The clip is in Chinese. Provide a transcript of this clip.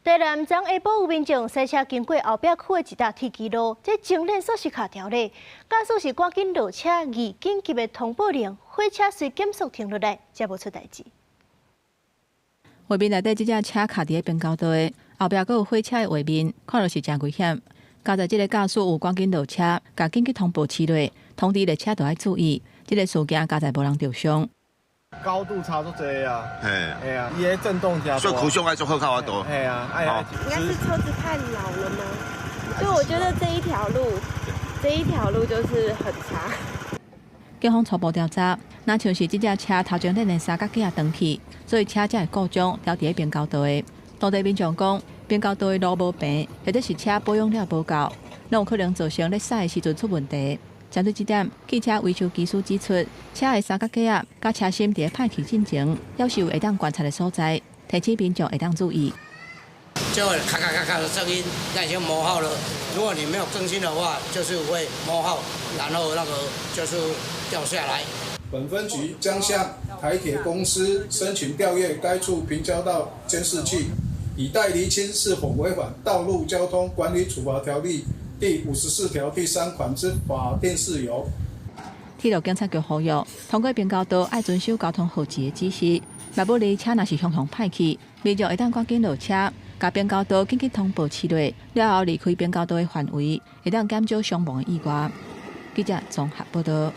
台南昨下晡有民众驶车经过后壁区的一搭铁基路，这前链锁是卡条的，驾驶是赶紧落车，以紧急的通报令，火车随减速停落来，才无出代志。画面内底这架车卡伫咧边交道的，后壁阁有火车的画面，看落是真危险。加在这个驾驶有赶紧落车，甲紧急通报起落，通知列车都要注意。这个事件加在无人受伤。高度差足济啊！嘿，啊，伊个震动加所以苦伤爱做好较多。嘿啊，应该是车子太老了吗？所以我觉得这一条路就是很差。警方初步调查，那像是这架车头前恁的三角架断去，所以车才会故障掉伫咧边交道的。当地民众讲，边交道的路无平，或者是车保养了无够，拢有可能造成咧驶的时阵出问题。针对这点，汽车维修技师指出，车的三角架甲车身伫咧歹去进前，要是有会当观察的所在，提醒民众会当注意。就会咔咔咔咔的声音，那已经磨耗了。如果你没有更新的话，就是会磨耗，然后那个就是掉下来。本分局将向台铁公司申请调阅该处平交道监视器，以待厘清是否违反《道路交通管理处罚条例》第54条第3款之法定事由。铁路警察局呼吁，通过边交道爱遵守交通号志的指示。若不离车若是向歹去，民众会当赶紧落车，甲边交道紧急通报起落，了后离开边交道的范围，会当减少伤亡的意外。记者综合报道。